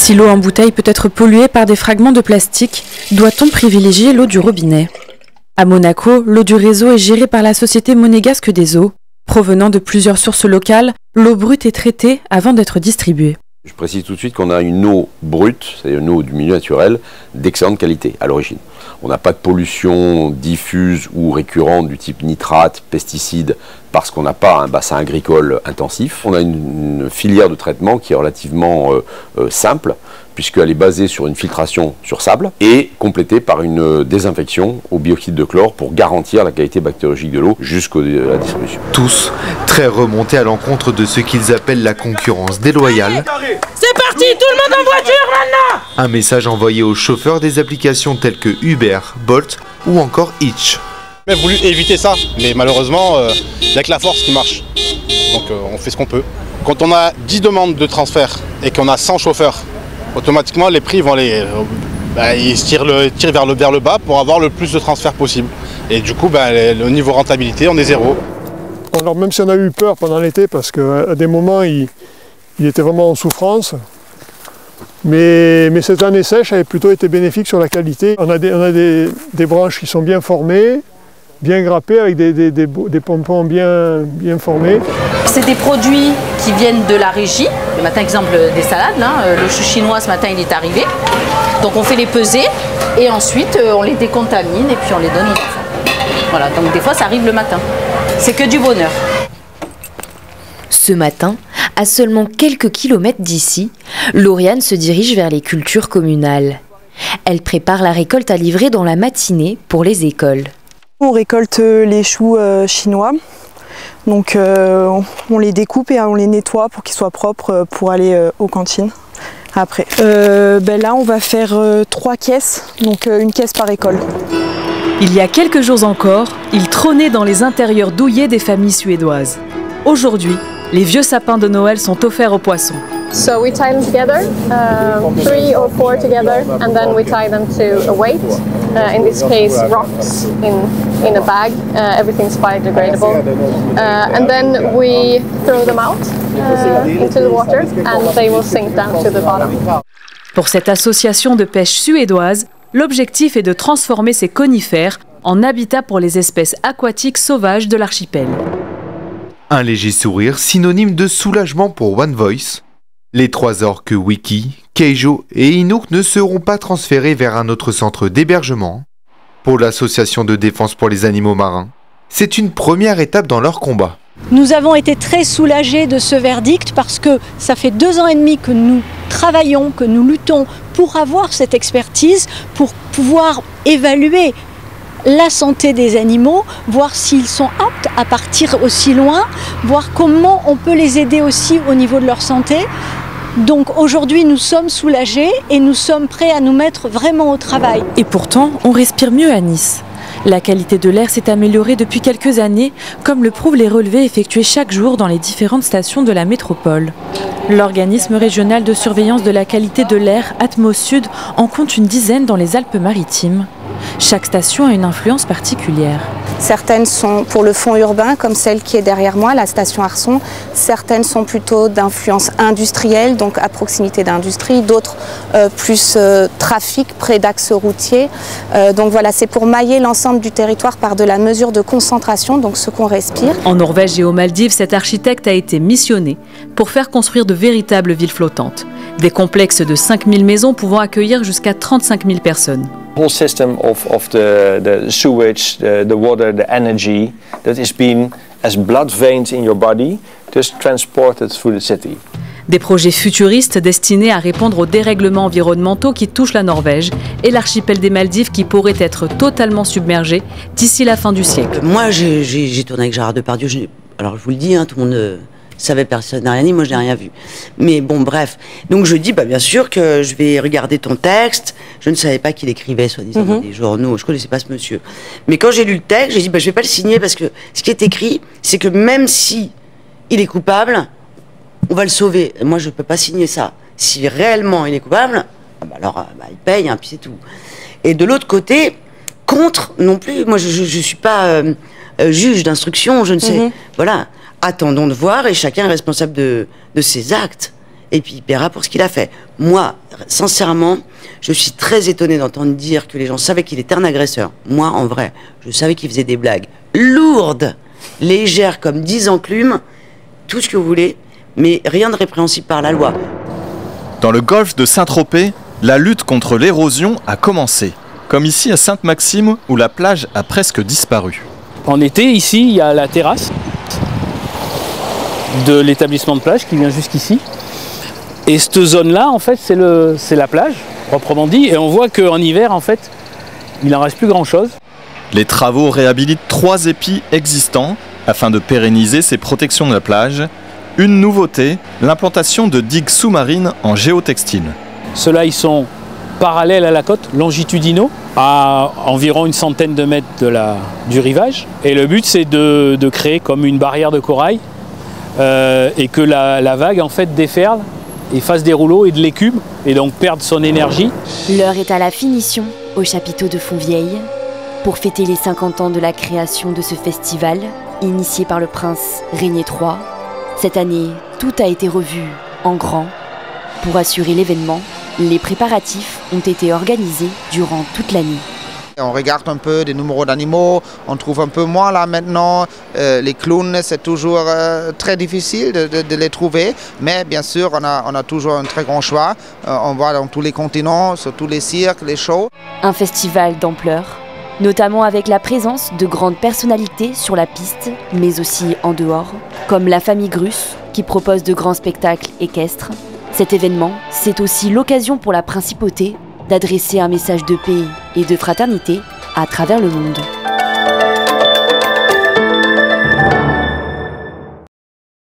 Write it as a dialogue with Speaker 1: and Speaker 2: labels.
Speaker 1: Si l'eau en bouteille peut être polluée par des fragments de plastique, doit-on privilégier l'eau du robinet? À Monaco, l'eau du réseau est gérée par la société monégasque des eaux. Provenant de plusieurs sources locales, l'eau brute est traitée avant d'être distribuée.
Speaker 2: Je précise tout de suite qu'on a une eau brute, c'est-à-dire une eau du milieu naturel, d'excellente qualité à l'origine. On n'a pas de pollution diffuse ou récurrente du type nitrate, pesticides, parce qu'on n'a pas un bassin agricole intensif. On a une filière de traitement qui est relativement simple, puisqu'elle est basée sur une filtration sur sable et complétée par une désinfection au bioxyde de chlore pour garantir la qualité bactériologique de l'eau jusqu'à la distribution.
Speaker 3: Tous très remontés à l'encontre de ce qu'ils appellent la concurrence déloyale.
Speaker 4: C'est parti, tout le monde en voiture maintenant!
Speaker 3: Un message envoyé aux chauffeurs des applications telles que Uber, Bolt ou encore Hitch.
Speaker 5: On a voulu éviter ça, mais malheureusement, il n'y a que la force qui marche. Donc on fait ce qu'on peut. Quand on a 10 demandes de transfert et qu'on a 100 chauffeurs, automatiquement les prix vont ils se tirent vers le bas pour avoir le plus de transferts possible. Et du coup, le niveau rentabilité, on est zéro.
Speaker 6: Alors même si on a eu peur pendant l'été, parce qu'à des moments, il était vraiment en souffrance, mais cette année sèche avait plutôt été bénéfique sur la qualité. On a des branches qui sont bien formées, bien grappées, avec des pompons bien formés.
Speaker 7: C'est des produits qui viennent de la régie. Le matin, exemple des salades, le chou chinois ce matin il est arrivé. Donc on fait les peser et ensuite on les décontamine et puis on les donne aux enfants. Voilà, donc des fois ça arrive le matin. C'est que du bonheur.
Speaker 8: Ce matin, à seulement quelques kilomètres d'ici, Lauriane se dirige vers les cultures communales. Elle prépare la récolte à livrer dans la matinée pour les écoles.
Speaker 9: On récolte les choux chinois. Donc on les découpe et on les nettoie pour qu'ils soient propres pour aller aux cantines après. Là on va faire 3 caisses, donc une caisse par école.
Speaker 1: Il y a quelques jours encore, il trônait dans les intérieurs douillés des familles suédoises. Aujourd'hui, les vieux sapins de Noël sont offerts aux poissons.
Speaker 10: So we tie them together, 3 or 4 together, and then we tie them to a weight. In this case, rocks in a bag. Everything's biodegradable. And then we throw them out into the water, and they will sink down to the bottom.
Speaker 1: Pour cette association de pêche suédoise, l'objectif est de transformer ces conifères en habitat pour les espèces aquatiques sauvages de l'archipel.
Speaker 3: Un léger sourire synonyme de soulagement pour One Voice. Les 3 orques Wiki, Keijo et Inuk ne seront pas transférés vers un autre centre d'hébergement. Pour l'association de défense pour les animaux marins, c'est une première étape dans leur combat.
Speaker 11: Nous avons été très soulagés de ce verdict parce que ça fait 2 ans et demi que nous travaillons, que nous luttons pour avoir cette expertise, pour pouvoir évaluer la santé des animaux, voir s'ils sont aptes à partir aussi loin, voir comment on peut les aider aussi au niveau de leur santé. Donc aujourd'hui nous sommes soulagés et nous sommes prêts à nous mettre vraiment au travail.
Speaker 1: Et pourtant, on respire mieux à Nice. La qualité de l'air s'est améliorée depuis quelques années, comme le prouvent les relevés effectués chaque jour dans les différentes stations de la métropole. L'organisme régional de surveillance de la qualité de l'air, Atmosud, en compte une dizaine dans les Alpes-Maritimes. Chaque station a une influence particulière.
Speaker 12: Certaines sont pour le fond urbain, comme celle qui est derrière moi, la station Arson. Certaines sont plutôt d'influence industrielle, donc à proximité d'industrie. D'autres plus trafic, près d'axes routiers. Donc voilà, c'est pour mailler l'ensemble du territoire par de la mesure de concentration, donc ce qu'on respire.
Speaker 1: En Norvège et aux Maldives, cet architecte a été missionné pour faire construire de véritables villes flottantes. Des complexes de 5000 maisons pouvant accueillir jusqu'à 35 000 personnes.
Speaker 13: Whole system of the sewage, the water, the energy that is being as blood veins in your body, just transported through the city.
Speaker 1: Des projets futuristes destinés à répondre aux dérèglements environnementaux qui touchent la Norvège et l'archipel des Maldives qui pourrait être totalement submergé d'ici la fin du siècle.
Speaker 14: Moi j'ai tourné avec Gérard Depardieu, alors je vous le dis, tout le monde savait, personne n'a rien dit, moi je n'ai rien vu. Mais bon bref, donc je dis bien sûr que je vais regarder ton texte. Je ne savais pas qu'il écrivait soi-disant dans des journaux, je ne connaissais pas ce monsieur. Mais quand j'ai lu le texte, j'ai dit je vais pas le signer parce que ce qui est écrit, c'est que même si il est coupable, on va le sauver. Moi je ne peux pas signer ça. Si réellement il est coupable, alors il paye, puis c'est tout. Et de l'autre côté, contre non plus, moi je ne suis pas juge d'instruction, je ne sais, voilà. Attendons de voir et chacun est responsable de ses actes. et puis il paiera pour ce qu'il a fait. Moi, sincèrement, je suis très étonnée d'entendre dire que les gens savaient qu'il était un agresseur. Moi, en vrai, je savais qu'il faisait des blagues lourdes, légères comme 10 enclumes, tout ce que vous voulez, mais rien de répréhensible par la loi.
Speaker 15: Dans le golfe de Saint-Tropez, la lutte contre l'érosion a commencé, comme ici à Sainte-Maxime où la plage a presque disparu.
Speaker 16: En été, ici, il y a la terrasse de l'établissement de plage qui vient jusqu'ici. Et cette zone-là, en fait, c'est la plage, proprement dit. Et on voit qu'en hiver, en fait, il n'en reste plus grand-chose.
Speaker 15: Les travaux réhabilitent 3 épis existants afin de pérenniser ces protections de la plage. Une nouveauté, l'implantation de digues sous-marines en géotextile.
Speaker 16: Ceux-là, ils sont parallèles à la côte, longitudinaux, à environ une centaine de mètres du rivage. Et le but, c'est de créer comme une barrière de corail et que la vague, en fait, déferle et fasse des rouleaux et de l'écume et donc perde son énergie.
Speaker 8: L'heure est à la finition au chapiteau de Fontvieille pour fêter les 50 ans de la création de ce festival, initié par le prince Régnier III. Cette année, tout a été revu en grand. Pour assurer l'événement, les préparatifs ont été organisés durant toute l'année.
Speaker 17: On regarde un peu des numéros d'animaux, on trouve un peu moins là maintenant. Les clowns, c'est toujours très difficile de les trouver, mais bien sûr, on a toujours un très grand choix. On voit dans tous les continents, sur tous les cirques, les shows.
Speaker 8: Un festival d'ampleur, notamment avec la présence de grandes personnalités sur la piste, mais aussi en dehors, comme la famille Grus, qui propose de grands spectacles équestres. Cet événement, c'est aussi l'occasion pour la principauté d'adresser un message de paix et de fraternité à travers le monde.